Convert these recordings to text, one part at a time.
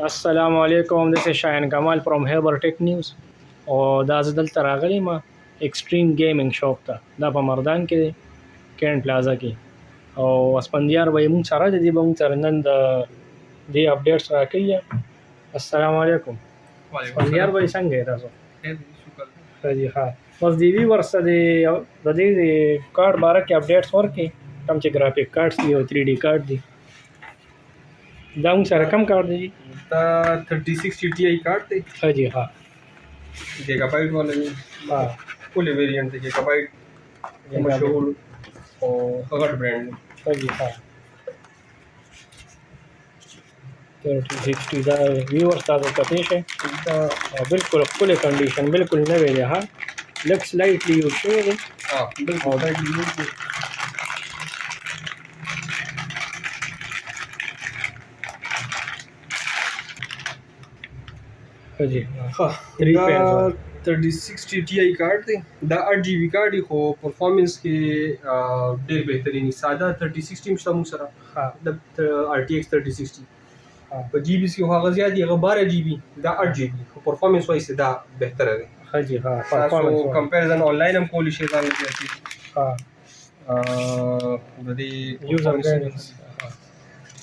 Assalamu alaikum. This is Shayan Kamal from Khyber Tech News. او دا زه دلته راغلی ما Xtream gaming shop ته دا په مردان کې دی کین پلازا کې او اسپندیار به مونږ سره د دې به مونږ سره نن د دې اپډیټس راکړي. السلام علیکم. اسپندیار به څنګه یې تاسو؟ ښه دي ښه. بس د وی ورسته د دې کارت باره کې اپډیټس ورکړي کوم چې ګرافیک کارټس دي او 3D کارت دي. دا مونږ سره کوم کارت دی؟ دا 3060Ti کارت دی. ښه جی ها. گیگا بائٹ والا دی. فل ویریئنٹ دی گیگا بائٹ مشہور اور غټ برانډ دی. ښه جی ها. 3060 دا ویورز تاسو کتلی شئ. دا بالکل ښکلی کنډیشن بالکل نوی دی ها. لږ سلایټلی یوز شوی دی. بالکل سلایټلی یوز دی. جی دا 3060Ti کارت دی. دا 8GB کارت دی خو پرفارمنس کې ډېر بهترین دی. ساده 3060 مشته موږ سره د RTX 3060 په جی بي کې هغه زیات دی، هغه 12GB دا 8GB خو پرفارمنس وایس دا بهتره دی. ښه جی ها. تاسو کمپیریزن آنلاین هم کولی شئ ځان لپاره. ها د دې یوزر ګایډنس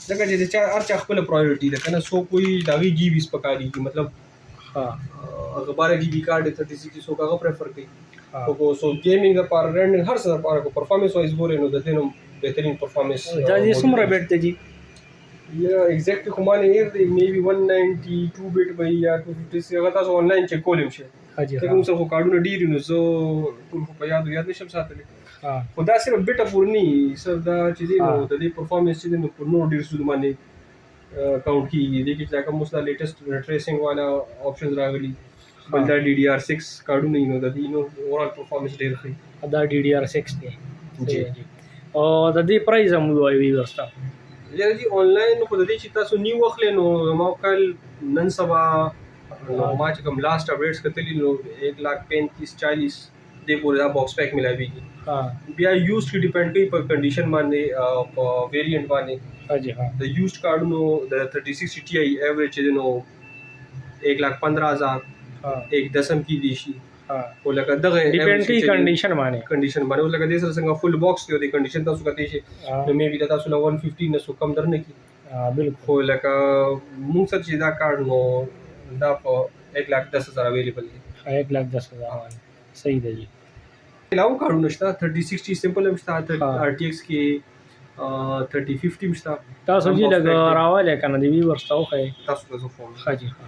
ځکه چې چا هر چا خپل پرایورټي ده کنه. سو کوئی داغي جی بي سپکاري مطلب هغه 12GB کارت 3060 سو هغه پریفر کوي. خو سو گیمینګ لپاره رنډینګ هر څه لپاره کو پرفارمنس وایز ګورې نو د دې نو بهترین پرفارمنس دا یې څومره بیت دی جی؟ یا ایگزیکټلی خو مانه هیر دی میبي 192 بیت به یا 256 هغه تاسو آنلاین چک کولم شي. ځکه موږ سره کارډونه ډیر نو زه ټول په یاد نشم ساتلی. خو دا صرف بیټه پورنی سر دا چې دی نو د دې پرفارمنس چې دی نو پر نور ډیر سود باندې کاونټ کیږي. دې کې چې کوم اوس د لیټیسټ ریټریسینګ والا آپشنز راغلي بل دا DDR6 کارډونه نو د دې نو اورال پرفارمنس ډیر ښه. دا DDR6 دی. جی جی. او د دې پرایز هم وایي ورسته یا جی آنلاین خو د دې چې تاسو نیو واخلئ نو ما کال نن سبا ما چې کوم لاست اپډیټس کتلی نو 1,35,40 دې پورې دا باکس پیک ملاویږي. بیا یوز کې ډیپینډ کوي په کنډیشن باندې په ویریئنٹ باندې. جی ها. د یوزډ کارډونو د 3060Ti ایوریج دی نو 1,15,000 1.10 کې دی شي. او لکه دغه ډیپینډ کوي کنډیشن باندې لکه دې سره څنګه فل باکس دی د کنډیشن تاسو کته شي نو مې بي تاسو له 115 نه سو کم درنه کی. بالکل. خو لکه موږ سره چې دا کارډ نو دا په 1,10,000 اویلیبل دی. 1,10,000 صحیح دی جی. علاوه کارډونه شته 3060 سمپل هم شته. RTX کې 3050 مشته. تاسو جی لګ راواله کنه دی ویورز ته خو تاسو ته فون. ښه جی ها.